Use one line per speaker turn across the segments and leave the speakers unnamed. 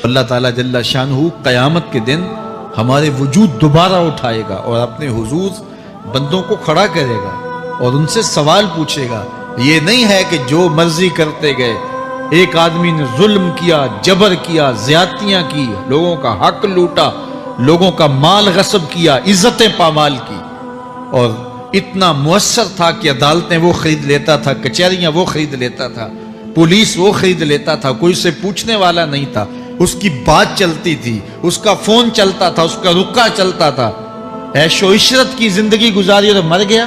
اللہ تعالیٰ جل شانہ قیامت کے دن ہمارے وجود دوبارہ اٹھائے گا اور اپنے حضور بندوں کو کھڑا کرے گا اور ان سے سوال پوچھے گا۔ یہ نہیں ہے کہ جو مرضی کرتے گئے، ایک آدمی نے ظلم کیا، جبر کیا، زیادتیاں کی، لوگوں کا حق لوٹا، لوگوں کا مال غصب کیا، عزتیں پامال کی، اور اتنا مؤثر تھا کہ عدالتیں وہ خرید لیتا تھا، کچہریاں وہ خرید لیتا تھا، پولیس وہ خرید لیتا تھا، کوئی سے پوچھنے والا نہیں تھا، اس کی بات چلتی تھی، اس کا فون چلتا تھا، اس کا رکا چلتا تھا، عیش و عشرت کی زندگی گزاری اور مر گیا،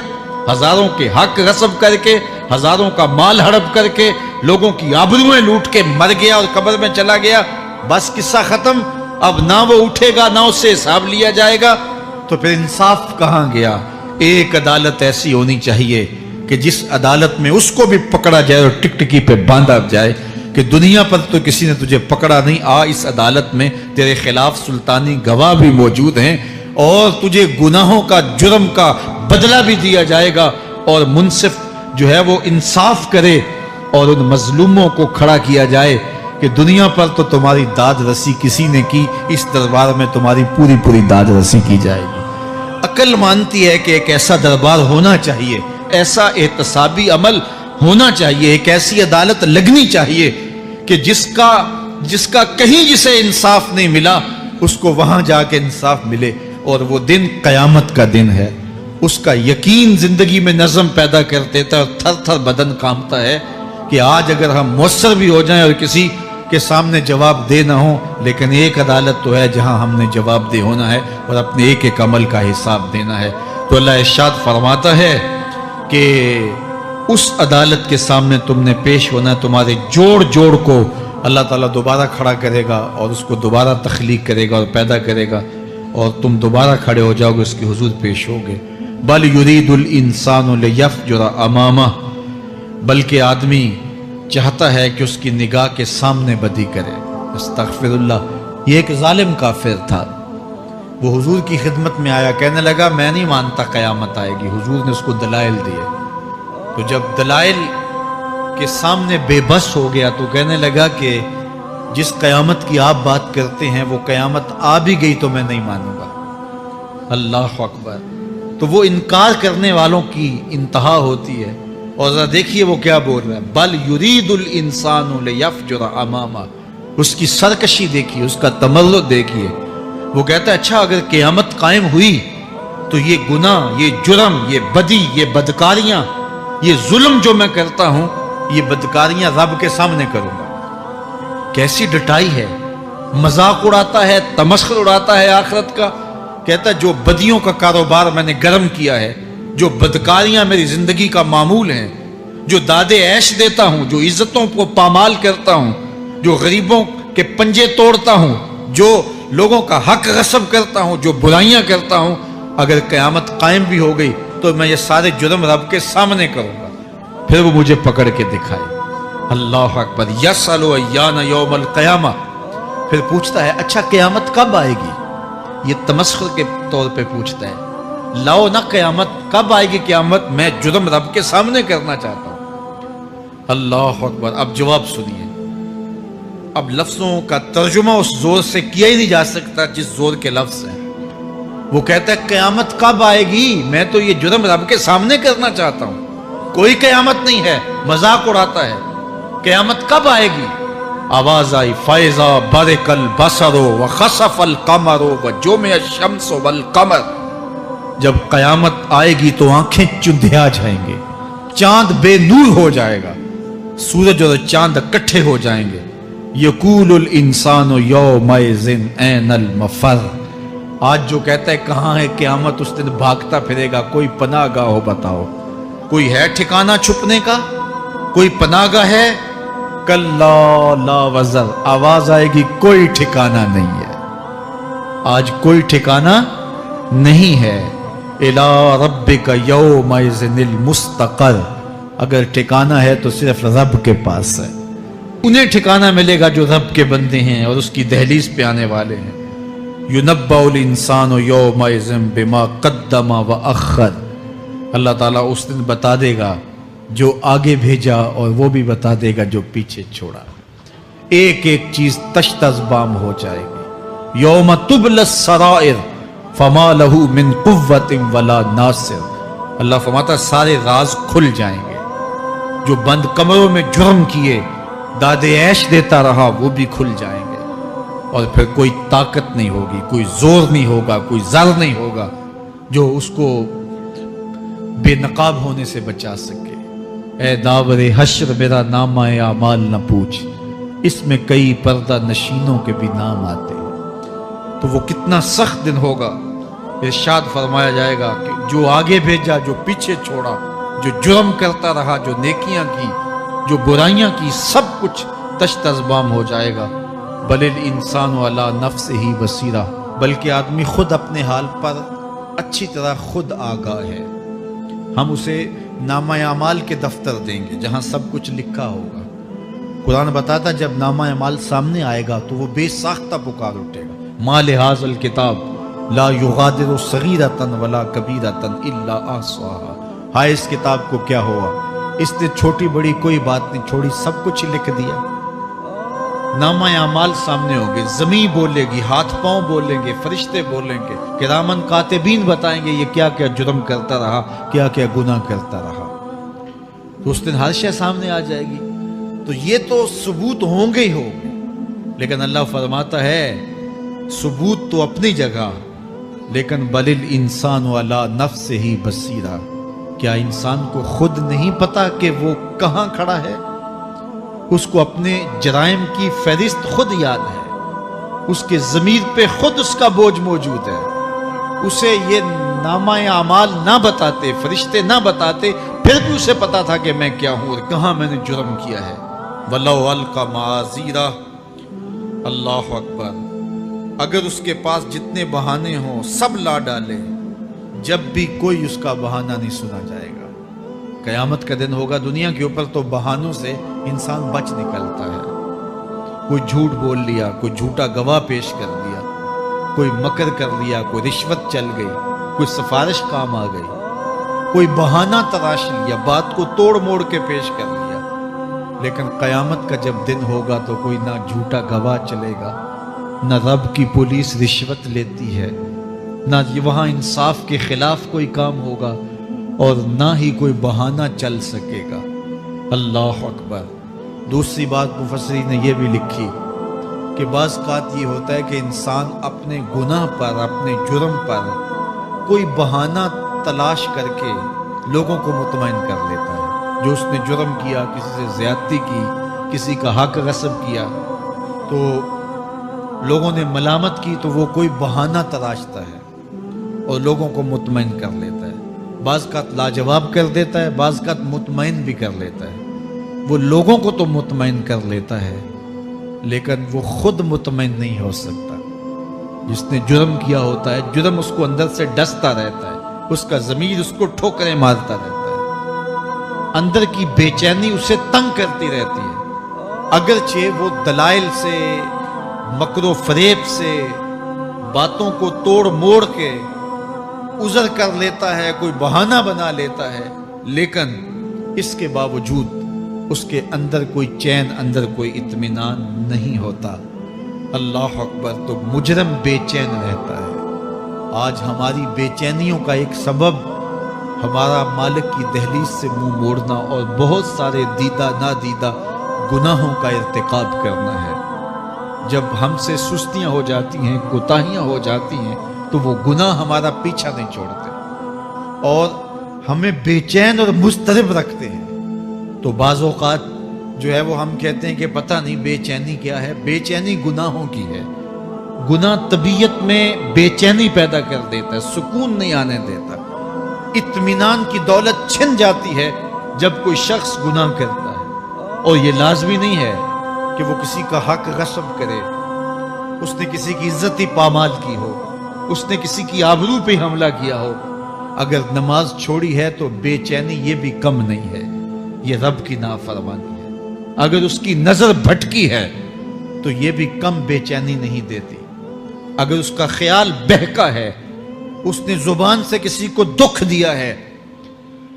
ہزاروں کے حق غصب کر کے، ہزاروں کا مال ہڑپ کر کے، لوگوں کی آبروئیں لوٹ کے مر گیا اور قبر میں چلا گیا، بس قصہ ختم۔ اب نہ وہ اٹھے گا، نہ اس سے حساب لیا جائے گا، تو پھر انصاف کہاں گیا؟ ایک عدالت ایسی ہونی چاہیے کہ جس عدالت میں اس کو بھی پکڑا جائے اور ٹکٹکی پہ باندھا جائے کہ دنیا پر تو کسی نے تجھے پکڑا نہیں، آ اس عدالت میں تیرے خلاف سلطانی گواہ بھی موجود ہیں اور تجھے گناہوں کا، جرم کا بدلہ بھی دیا جائے گا، اور منصف جو ہے وہ انصاف کرے اور ان مظلوموں کو کھڑا کیا جائے کہ دنیا پر تو تمہاری داد رسی کسی نے کی، اس دربار میں تمہاری پوری پوری داد رسی کی جائے گی۔ عقل مانتی ہے کہ ایک ایسا دربار ہونا چاہیے، ایسا احتسابی عمل ہونا چاہیے، ایک ایسی عدالت لگنی چاہیے کہ جس کا کہیں جسے انصاف نہیں ملا اس کو وہاں جا کے انصاف ملے، اور وہ دن قیامت کا دن ہے۔ اس کا یقین زندگی میں نظم پیدا کر دیتا ہے اور تھر تھر بدن کانپتا ہے کہ آج اگر ہم مؤثر بھی ہو جائیں اور کسی کے سامنے جواب دے نہ ہو، لیکن ایک عدالت تو ہے جہاں ہم نے جواب دہ ہونا ہے اور اپنے ایک ایک عمل کا حساب دینا ہے۔ تو اللہ ارشاد فرماتا ہے کہ اس عدالت کے سامنے تم نے پیش ہونا ہے، تمہارے جوڑ جوڑ کو اللہ تعالیٰ دوبارہ کھڑا کرے گا اور اس کو دوبارہ تخلیق کرے گا اور پیدا کرے گا، اور تم دوبارہ کھڑے ہو جاؤ گے، اس کے حضور پیش ہوگے۔ بل یرید الانسان لیفجر امامہ، بلکہ آدمی چاہتا ہے کہ اس کی نگاہ کے سامنے بدی کرے۔ استغفر اللہ۔ یہ ایک ظالم کافر تھا، وہ حضور کی خدمت میں آیا، کہنے لگا میں نہیں مانتا قیامت آئے گی۔ حضور نے اس کو دلائل دیے، تو جب دلائل کے سامنے بے بس ہو گیا تو کہنے لگا کہ جس قیامت کی آپ بات کرتے ہیں وہ قیامت آ بھی گئی تو میں نہیں مانوں گا۔ اللہ اکبر۔ تو وہ انکار کرنے والوں کی انتہا ہوتی ہے، اور ذرا دیکھیے وہ کیا بول رہا ہے، بل یرید الانسان لیفجر امامہ۔ اس کی سرکشی دیکھیے، اس کا تمرد دیکھیے۔ وہ کہتا ہے اچھا اگر قیامت قائم ہوئی تو یہ گناہ، یہ جرم، یہ بدی، یہ بدکاریاں، یہ ظلم جو میں کرتا ہوں، یہ بدکاریاں رب کے سامنے کروں گا۔ کیسی ڈٹائی ہے، مذاق اڑاتا ہے، تمسخر اڑاتا ہے آخرت کا۔ کہتا ہے جو بدیوں کا کاروبار میں نے گرم کیا ہے، جو بدکاریاں میری زندگی کا معمول ہیں، جو دادے عیش دیتا ہوں، جو عزتوں کو پامال کرتا ہوں، جو غریبوں کے پنجے توڑتا ہوں، جو لوگوں کا حق غصب کرتا ہوں، جو برائیاں کرتا ہوں، اگر قیامت قائم بھی ہو گئی تو میں یہ سارے جرم رب کے سامنے کروں گا، پھر وہ مجھے پکڑ کے دکھائے۔ اللہ اکبر۔ یسأل ایان یوم القیامہ۔ پھر پوچھتا ہے اچھا قیامت کب آئے گی؟ یہ تمسخر کے طور پہ پوچھتا ہے، لاؤ نہ قیامت، کب آئے گی قیامت؟ میں جرم رب کے سامنے کرنا چاہتا ہوں۔ اللہ اکبر۔ اب جواب سنیے۔ اب لفظوں کا ترجمہ اس زور سے کیا ہی نہیں جا سکتا جس زور کے لفظ ہیں۔ وہ کہتا ہے قیامت کب آئے گی؟ میں تو یہ جرم رب کے سامنے کرنا چاہتا ہوں، کوئی قیامت نہیں ہے، مذاق اڑاتا ہے۔ قیامت کب آئے گی؟ آواز آئی، فائزہ برق البصر وخسف القمر وجمع الشمس والقمر۔ جب قیامت آئے گی تو آنکھیں چندھیا جائیں گے، چاند بے نور ہو جائے گا، سورج اور چاند اکٹھے ہو جائیں گے۔ یقول الانسان یومئذ این المفر۔ آج جو کہتا ہے کہاں ہے قیامت، اس دن بھاگتا پھرے گا۔ کوئی پناہ گاہ ہو بتاؤ، کوئی ہے ٹھکانہ چھپنے کا؟ کوئی پناہ گاہ ہے؟ کلا لا وزر۔ آواز آئے گی کوئی ٹھکانہ نہیں ہے، آج کوئی ٹھکانہ نہیں ہے۔ الی ربک یومئذ المستقر۔ اگر ٹھکانہ ہے تو صرف رب کے پاس ہے، انہیں ٹھکانہ ملے گا جو رب کے بندے ہیں اور اس کی دہلیز پہ آنے والے ہیں۔ یُنَبَّأُ الْإِنسَانُ یومئذ بما قدم وأخر۔ اللہ تعالیٰ اس دن بتا دے گا جو آگے بھیجا اور وہ بھی بتا دے گا جو پیچھے چھوڑا۔ ایک ایک چیز تشت از بام ہو جائے گی. یوم تبل السرائر فما لہ من قوت ولا ناصر. اللہ فرماتا ہے سارے راز کھل جائیں گے. جو بند کمروں میں جرم کیے داد عیش دیتا رہا وہ بھی کھل جائیں گے، اور پھر کوئی طاقت نہیں ہوگی، کوئی زور نہیں ہوگا، کوئی زر نہیں ہوگا جو اس کو بے نقاب ہونے سے بچا سکے. اے داور حشر میرا نامہ اعمال نہ پوچھ، اس میں کئی پردہ نشینوں کے بھی نام آتے ہیں. تو وہ کتنا سخت دن ہوگا. ارشاد فرمایا جائے گا کہ جو آگے بھیجا، جو پیچھے چھوڑا، جو جرم کرتا رہا، جو نیکیاں کی، جو برائیاں کی، سب کچھ تشت از بام ہو جائے گا. بل الانسان علی نفسہ بصیرہ، بلکہ آدمی خود اپنے حال پر اچھی طرح خود آگاہ ہے. ہم اسے نامہ اعمال کے دفتر دیں گے جہاں سب کچھ لکھا ہوگا. قرآن بتاتا جب نامہ اعمال سامنے آئے گا تو وہ بے ساختہ پکار اٹھے گا، ما لہذا الکتاب لا یغادر صغیرۃ ولا کبیرۃ الا احصاها. ہائے اس کتاب کو کیا ہوا، اس نے چھوٹی بڑی کوئی بات نہیں چھوڑی، سب کچھ لکھ دیا. نامہ اعمال سامنے ہوں گے، زمین بولے گی، ہاتھ پاؤں بولیں گے، فرشتے بولیں گے، کرامن کاتبین بتائیں گے یہ کیا کیا جرم کرتا رہا، کیا کیا گناہ کرتا رہا. تو اس دن ہر شے سامنے آ جائے گی. تو یہ تو ثبوت ہوں گے ہی ہوں گے، لیکن اللہ فرماتا ہے ثبوت تو اپنی جگہ، لیکن بل الانسان علی نفسہ بصیرہ. کیا انسان کو خود نہیں پتا کہ وہ کہاں کھڑا ہے؟ اس کو اپنے جرائم کی فہرست خود یاد ہے، اس کے ضمیر پہ خود اس کا بوجھ موجود ہے. اسے یہ نامہ اعمال نہ بتاتے، فرشتے نہ بتاتے، پھر بھی اسے پتا تھا کہ میں کیا ہوں اور کہاں میں نے جرم کیا ہے. وَلَوْ أَلْقَى مَعَاذِيرَهُ. اللہ اکبر. اگر اس کے پاس جتنے بہانے ہوں سب لا ڈالے، جب بھی کوئی اس کا بہانہ نہیں سنا جائے گا. قیامت کا دن ہوگا، دنیا کے اوپر تو بہانوں سے انسان بچ نکلتا ہے. کوئی جھوٹ بول لیا، کوئی جھوٹا گواہ پیش کر دیا، کوئی مکر کر لیا، کوئی رشوت چل گئی، کوئی سفارش کام آ گئی، کوئی بہانہ تراش لیا، بات کو توڑ موڑ کے پیش کر لیا. لیکن قیامت کا جب دن ہوگا تو کوئی نہ جھوٹا گواہ چلے گا، نہ رب کی پولیس رشوت لیتی ہے، نہ وہاں انصاف کے خلاف کوئی کام ہوگا، اور نہ ہی کوئی بہانہ چل سکے گا. اللہ اکبر. دوسری بات مفسرین نے یہ بھی لکھی کہ بعض اوقات یہ ہوتا ہے کہ انسان اپنے گناہ پر، اپنے جرم پر کوئی بہانہ تلاش کر کے لوگوں کو مطمئن کر لیتا ہے. جو اس نے جرم کیا، کسی سے زیادتی کی، کسی کا حق غصب کیا، تو لوگوں نے ملامت کی تو وہ کوئی بہانہ تراشتا ہے اور لوگوں کو مطمئن کر لیتا ہے. بعض کا لاجواب کر دیتا ہے، بعض کا مطمئن بھی کر لیتا ہے. وہ لوگوں کو تو مطمئن کر لیتا ہے لیکن وہ خود مطمئن نہیں ہو سکتا. جس نے جرم کیا ہوتا ہے، جرم اس کو اندر سے ڈستا رہتا ہے، اس کا ضمیر اس کو ٹھوکریں مارتا رہتا ہے، اندر کی بے چینی اسے تنگ کرتی رہتی ہے. اگرچہ وہ دلائل سے، مکر و فریب سے، باتوں کو توڑ موڑ کے عذر کر لیتا ہے، کوئی بہانہ بنا لیتا ہے، لیکن اس کے باوجود اس کے اندر کوئی چین، اندر کوئی اطمینان نہیں ہوتا. اللہ اکبر. تو مجرم بے چین رہتا ہے. آج ہماری بے چینیوں کا ایک سبب ہمارا مالک کی دہلیز سے منہ موڑنا اور بہت سارے دیدہ نادیدہ گناہوں کا ارتکاب کرنا ہے. جب ہم سے سستیاں ہو جاتی ہیں، کوتاہیاں ہو جاتی ہیں، تو وہ گناہ ہمارا پیچھا نہیں چھوڑتے اور ہمیں بے چین اور مضطرب رکھتے ہیں. تو بعض اوقات جو ہے وہ ہم کہتے ہیں کہ پتہ نہیں بے چینی کیا ہے. بے چینی گناہوں کی ہے. گناہ طبیعت میں بے چینی پیدا کر دیتا ہے، سکون نہیں آنے دیتا. اطمینان کی دولت چھن جاتی ہے جب کوئی شخص گناہ کرتا ہے. اور یہ لازمی نہیں ہے کہ وہ کسی کا حق غصب کرے، اس نے کسی کی عزت ہی پامال کی ہو، اس نے کسی کی آبرو پہ حملہ کیا ہو. اگر نماز چھوڑی ہے تو بے چینی یہ بھی کم نہیں ہے، یہ رب کی نافرمانی ہے. اگر اس کی نظر بھٹکی ہے تو یہ بھی کم بے چینی نہیں دیتی. اگر اس کا خیال بہکا ہے، اس نے زبان سے کسی کو دکھ دیا ہے،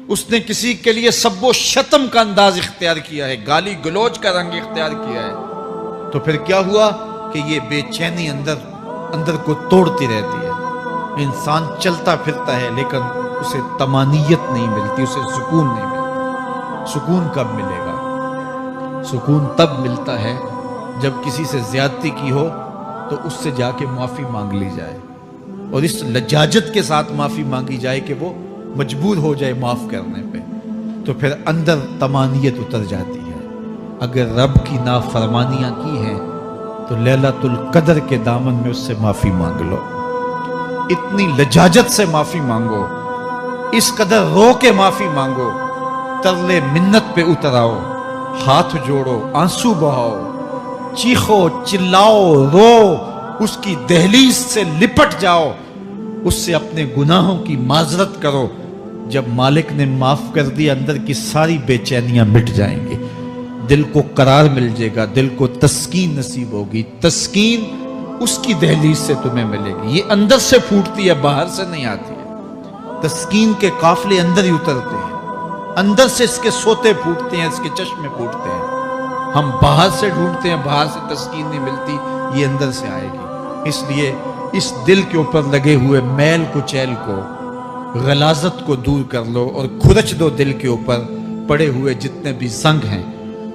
اس نے کسی کے لیے سب و شتم کا انداز اختیار کیا ہے، گالی گلوچ کا رنگ اختیار کیا ہے، تو پھر کیا ہوا کہ یہ بے چینی اندر کو توڑتی رہتی ہے. انسان چلتا پھرتا ہے لیکن اسے طمانیت نہیں ملتی، اسے سکون نہیں ملتا. سکون کب ملے گا؟ سکون تب ملتا ہے جب کسی سے زیادتی کی ہو تو اس سے جا کے معافی مانگ لی جائے، اور اس لجاجت کے ساتھ معافی مانگی جائے کہ وہ مجبور ہو جائے معاف کرنے پہ، تو پھر اندر طمانیت اتر جاتی ہے. اگر رب کی نافرمانیاں کی ہیں تو لیلۃ القدر کے دامن میں اس سے معافی مانگ لو، اتنی لجاجت سے معافی مانگو، اس قدر رو کے معافی مانگو، ترلے منت پہ اتر آؤ، ہاتھ جوڑو، آنسو بہاؤ، چیخو، چلاؤ، رو، اس کی دہلیز سے لپٹ جاؤ، اس سے اپنے گناہوں کی معذرت کرو. جب مالک نے معاف کر دیا اندر کی ساری بے چینیاں مٹ جائیں گی، دل کو قرار مل جائے گا، دل کو تسکین نصیب ہوگی. تسکین اس کی دہلیز سے تمہیں ملے گی، یہ اندر سے پھوٹتی ہے، باہر سے نہیں آتی ہے. تسکین کے قافلے اندر ہی اترتے ہیں، اندر سے اس کے سوتے پھوٹتے ہیں، اس کے چشمے پھوٹتے ہیں. ہم باہر سے ڈھونڈتے ہیں، باہر سے تسکین نہیں ملتی، یہ اندر سے آئے گی. اس لیے اس دل کے اوپر لگے ہوئے میل کچیل کو، غلاظت کو دور کر لو اور کھرچ دو دل کے اوپر پڑے ہوئے جتنے بھی زنگ ہیں.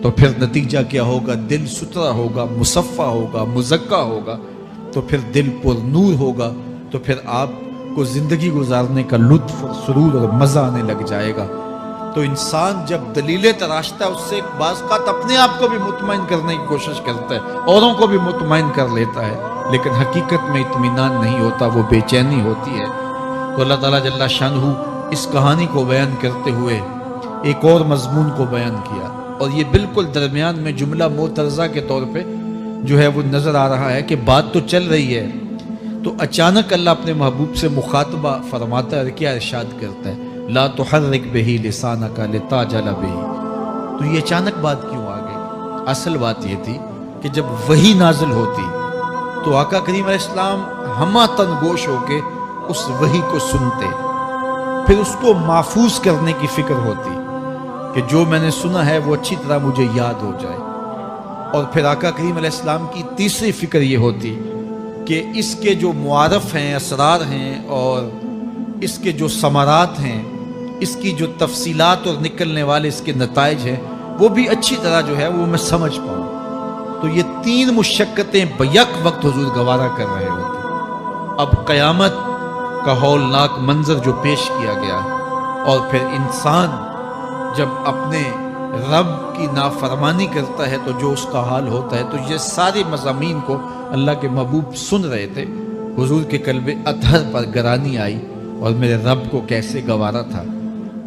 تو پھر نتیجہ کیا ہوگا؟ دل ستھرا ہوگا، مصفا ہوگا، مزکا ہوگا، تو پھر دل پر نور ہوگا، تو پھر آپ کو زندگی گزارنے کا لطف اور سرور اور مزہ آنے لگ جائے گا. تو انسان جب دلیلیں تراشتا ہے اس سے بعض اوقات اپنے آپ کو بھی مطمئن کرنے کی کوشش کرتا ہے، اوروں کو بھی مطمئن کر لیتا ہے، لیکن حقیقت میں اطمینان نہیں ہوتا، وہ بے چینی ہوتی ہے. تو اللہ تعالیٰ جل شانہ اس کہانی کو بیان کرتے ہوئے ایک اور مضمون کو بیان کیا، اور یہ بالکل درمیان میں جملہ معترضہ کے طور پہ جو ہے وہ نظر آ رہا ہے کہ بات تو چل رہی ہے، تو اچانک اللہ اپنے محبوب سے مخاطبہ فرماتا ہے، کیا ارشاد کرتا ہے؟ لا تحرک بہ لسانک لتعجل بہ. تو یہ اچانک بات کیوں آ گئی؟ اصل بات یہ تھی کہ جب وحی نازل ہوتی تو آقا کریم علیہ السلام ہمہ تن گوش ہو کے اس وحی کو سنتے، پھر اس کو محفوظ کرنے کی فکر ہوتی کہ جو میں نے سنا ہے وہ اچھی طرح مجھے یاد ہو جائے. اور پھر آقا کریم علیہ السلام کی تیسری فکر یہ ہوتی کہ اس کے جو معارف ہیں، اسرار ہیں، اور اس کے جو ثمرات ہیں، اس کی جو تفصیلات اور نکلنے والے اس کے نتائج ہیں، وہ بھی اچھی طرح جو ہے وہ میں سمجھ پاؤں. تو یہ تین مشقتیں بیک وقت حضور گوارا کر رہے ہوتے. اب قیامت کا ہولناک منظر جو پیش کیا گیا، اور پھر انسان جب اپنے رب کی نافرمانی کرتا ہے تو جو اس کا حال ہوتا ہے، تو یہ سارے مضامین کو اللہ کے محبوب سن رہے تھے. حضور کے قلب اطہر پر گرانی آئی، اور میرے رب کو کیسے گوارا تھا.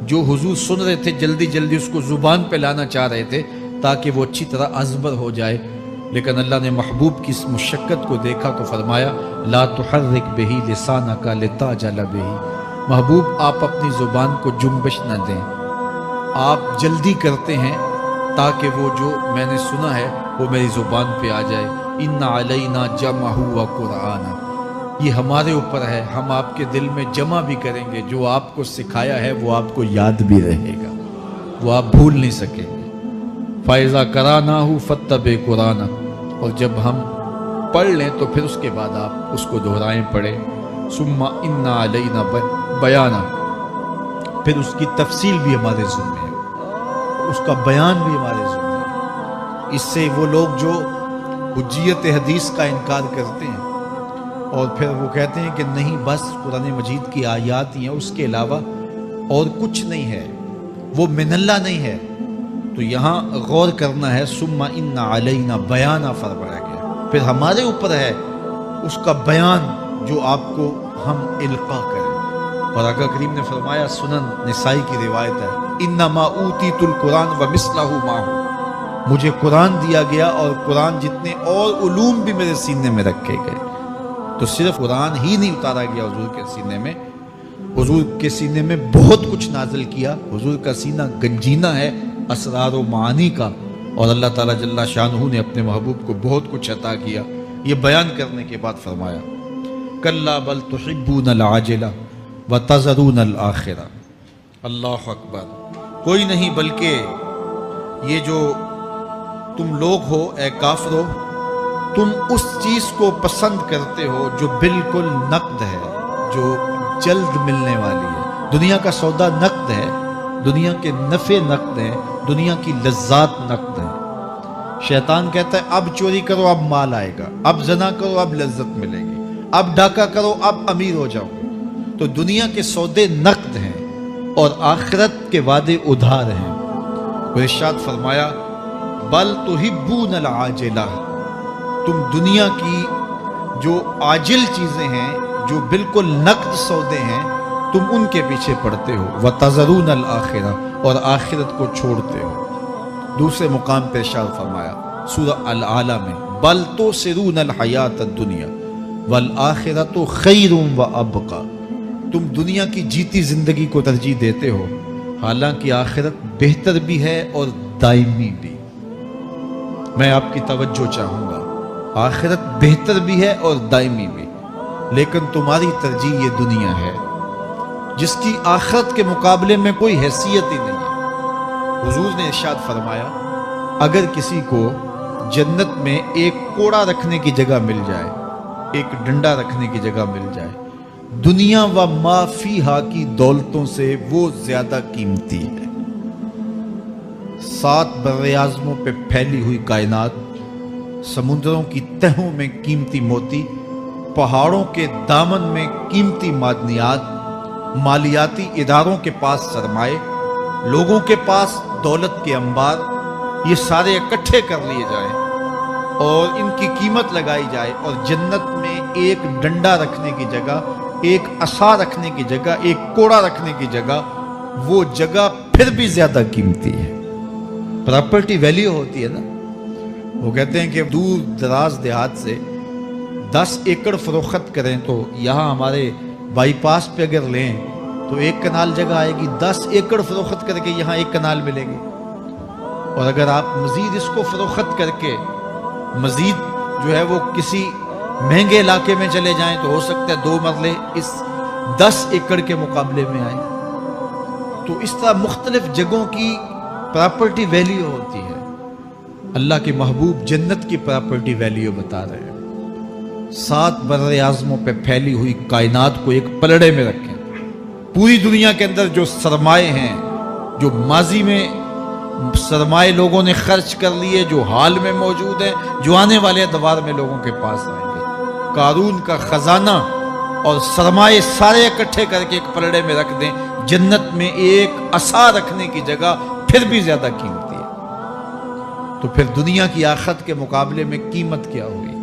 جو حضور سن رہے تھے جلدی جلدی اس کو زبان پہ لانا چاہ رہے تھے تاکہ وہ اچھی طرح ازبر ہو جائے، لیکن اللہ نے محبوب کی اس مشقت کو دیکھا تو فرمایا لا تحرک بہ لسانک لتعجل بہ. محبوب آپ اپنی زبان کو جنبش نہ دیں، آپ جلدی کرتے ہیں تاکہ وہ جو میں نے سنا ہے وہ میری زبان پہ آ جائے. ان علینا جمعہ و قرآن، یہ ہمارے اوپر ہے، ہم آپ کے دل میں جمع بھی کریں گے. جو آپ کو سکھایا ہے وہ آپ کو یاد بھی رہے گا، وہ آپ بھول نہیں سکیں گے. فَإِذَا قَرَأْنَاهُ فَاتَّبِعْ قُرْآنَهُ، اور جب ہم پڑھ لیں تو پھر اس کے بعد آپ اس کو دہرائیں پڑھیں. ثُمَّ إِنَّ عَلَيْنَا بَيَانًا، پھر اس کی تفصیل بھی ہمارے ذمہ ہے، اس کا بیان بھی ہمارے ذمہ ہے. اس سے وہ لوگ جو حجیت حدیث کا انکار کرتے ہیں اور پھر وہ کہتے ہیں کہ نہیں بس قرآن مجید کی آیات ہی ہیں، اس کے علاوہ اور کچھ نہیں ہے، وہ من اللہ نہیں ہے، تو یہاں غور کرنا ہے. ثم ان علینا بیانہ فرمایا گیا، پھر ہمارے اوپر ہے اس کا بیان جو آپ کو ہم القا کریں. اور آقا کریم نے فرمایا، سنن نسائی کی روایت ہے، انما اوتیت القرآن ومثلہ معہ، مجھے قرآن دیا گیا اور قرآن جتنے اور علوم بھی میرے سینے میں رکھے گئے. تو صرف قرآن ہی نہیں اتارا گیا حضور کے سینے میں، حضور کے سینے میں بہت کچھ نازل کیا. حضور کا سینہ گنجینہ ہے اسرار و معانی کا، اور اللہ تعالیٰ جل شانہ نے اپنے محبوب کو بہت کچھ عطا کیا. یہ بیان کرنے کے بعد فرمایا کلا بل تحبون العاجلہ وتذرون الآخرہ. اللہ اکبر. کوئی نہیں بلکہ یہ جو تم لوگ ہو اے کافرو، تم اس چیز کو پسند کرتے ہو جو بالکل نقد ہے، جو جلد ملنے والی ہے۔ دنیا کا سودا نقد ہے، دنیا کے نفع نقد ہیں، دنیا کی لذات نقد ہیں۔ شیطان کہتا ہے اب چوری کرو اب مال آئے گا، اب زنا کرو اب لذت ملے گی، اب ڈاکہ کرو اب امیر ہو جاؤ۔ تو دنیا کے سودے نقد ہیں اور آخرت کے وعدے ادھار ہیں۔ اور ارشاد فرمایا بل تحبون العاجلہ، تم دنیا کی جو عاجل چیزیں ہیں، جو بالکل نقد سودے ہیں، تم ان کے پیچھے پڑتے ہو، وتذرون الآخرہ، اور آخرت کو چھوڑتے ہو۔ دوسرے مقام پہ ارشاد فرمایا سورہ الاعلیٰ میں بل تؤثرون الحیات الدنیا والآخرۃ خیر وابقی، تم دنیا کی جیتی زندگی کو ترجیح دیتے ہو، حالانکہ آخرت بہتر بھی ہے اور دائمی بھی۔ میں آپ کی توجہ چاہوں گا، آخرت بہتر بھی ہے اور دائمی بھی، لیکن تمہاری ترجیح یہ دنیا ہے جس کی آخرت کے مقابلے میں کوئی حیثیت ہی نہیں ہے۔ حضور نے ارشاد فرمایا اگر کسی کو جنت میں ایک کوڑا رکھنے کی جگہ مل جائے، ایک ڈنڈا رکھنے کی جگہ مل جائے، دنیا و ما فیہا کی دولتوں سے وہ زیادہ قیمتی ہے۔ 7 براعظموں پہ پھیلی ہوئی کائنات، سمندروں کی تہوں میں قیمتی موتی، پہاڑوں کے دامن میں قیمتی معدنیات، مالیاتی اداروں کے پاس سرمائے، لوگوں کے پاس دولت کے انبار، یہ سارے اکٹھے کر لیے جائیں اور ان کی قیمت لگائی جائے، اور جنت میں ایک ڈنڈا رکھنے کی جگہ، ایک عصا رکھنے کی جگہ، ایک کوڑا رکھنے کی جگہ، وہ جگہ پھر بھی زیادہ قیمتی ہے۔ پراپرٹی ویلیو ہوتی ہے نا، وہ کہتے ہیں کہ دور دراز دیہات سے 10 ایکڑ فروخت کریں تو یہاں ہمارے بائی پاس پہ اگر لیں تو 1 کنال جگہ آئے گی، 10 ایکڑ فروخت کر کے یہاں 1 کنال ملے گی۔ اور اگر آپ مزید اس کو فروخت کر کے مزید جو ہے وہ کسی مہنگے علاقے میں چلے جائیں تو ہو سکتا ہے 2 مرلے اس 10 ایکڑ کے مقابلے میں آئیں۔ تو اس طرح مختلف جگہوں کی پراپرٹی ویلیو ہوتی ہے۔ اللہ کے محبوب جنت کی پراپرٹی ویلیو بتا رہے ہیں۔ 7 براعظموں پہ پھیلی ہوئی کائنات کو ایک پلڑے میں رکھیں، پوری دنیا کے اندر جو سرمائے ہیں، جو ماضی میں سرمائے لوگوں نے خرچ کر لیے، جو حال میں موجود ہیں، جو آنے والے ادوار میں لوگوں کے پاس آئیں گے، قارون کا خزانہ اور سرمائے سارے اکٹھے کر کے ایک پلڑے میں رکھ دیں، جنت میں ایک عصا رکھنے کی جگہ پھر بھی زیادہ قیمتی ہے۔ تو پھر دنیا کی آخرت کے مقابلے میں قیمت کیا ہوئی؟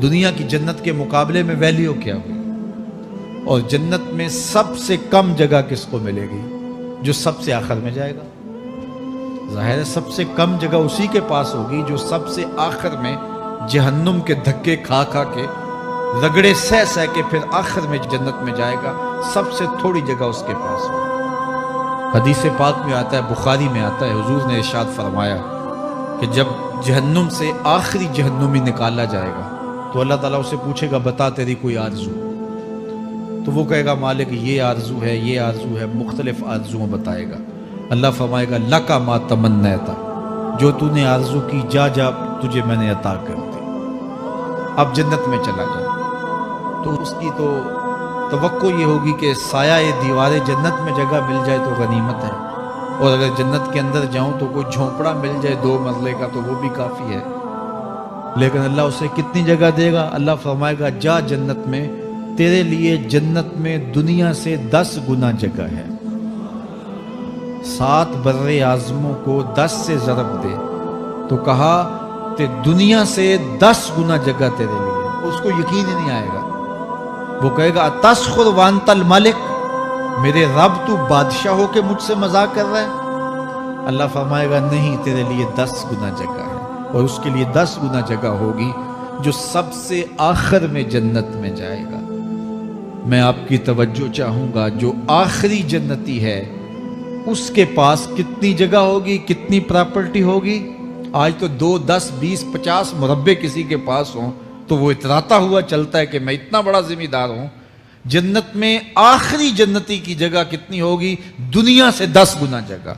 دنیا کی جنت کے مقابلے میں ویلیو کیا ہوئی؟ اور جنت میں سب سے کم جگہ کس کو ملے گی؟ جو سب سے آخر میں جائے گا۔ ظاہر ہے سب سے کم جگہ اسی کے پاس ہوگی جو سب سے آخر میں جہنم کے دھکے کھا کھا کے، رگڑے سہ سہ کے پھر آخر میں جنت میں جائے گا، سب سے تھوڑی جگہ اس کے پاس ہوگی۔ حدیث پاک میں آتا ہے، بخاری میں آتا ہے، حضور نے ارشاد فرمایا کہ جب جہنم سے آخری جہنمی نکالا جائے گا تو اللہ تعالیٰ اسے پوچھے گا بتا تیری کوئی آرزو؟ تو وہ کہے گا مالک یہ آرزو ہے، یہ آرزو ہے، مختلف آرزویں بتائے گا۔ اللہ فرمائے گا لکا ما تمنیتا، جو تو نے آرزو کی جا جا تجھے میں نے عطا کر دی، اب جنت میں چلا جا۔ تو اس کی تو توقع یہ ہوگی کہ سایہ دیوار جنت میں جگہ مل جائے تو غنیمت ہے، اور اگر جنت کے اندر جاؤں تو کوئی جھونپڑا مل جائے 2 مرلے کا تو وہ بھی کافی ہے۔ لیکن اللہ اسے کتنی جگہ دے گا؟ اللہ فرمائے گا جا جنت میں، تیرے لیے جنت میں دنیا سے 10 گنا جگہ ہے۔ 7 براعظموں کو 10 سے ضرب دے تو کہا کہ دنیا سے 10 گنا جگہ تیرے لیے۔ اس کو یقین ہی نہیں آئے گا، وہ کہے گا تسخر وانت الملک، میرے رب تو بادشاہ ہو کے مجھ سے مذاق کر رہا ہے؟ اللہ فرمائے گا نہیں، تیرے لیے 10 گنا جگہ ہے، اور اس کے لیے 10 گنا جگہ ہوگی جو سب سے آخر میں جنت میں جائے گا۔ میں آپ کی توجہ چاہوں گا، جو آخری جنتی ہے اس کے پاس کتنی جگہ ہوگی، کتنی پراپرٹی ہوگی؟ آج تو 2 10 20 50 مربع کسی کے پاس ہوں تو وہ اتراتا ہوا چلتا ہے کہ میں اتنا بڑا ذمہ دار ہوں۔ جنت میں آخری جنتی کی جگہ کتنی ہوگی؟ دنیا سے 10 گنا جگہ۔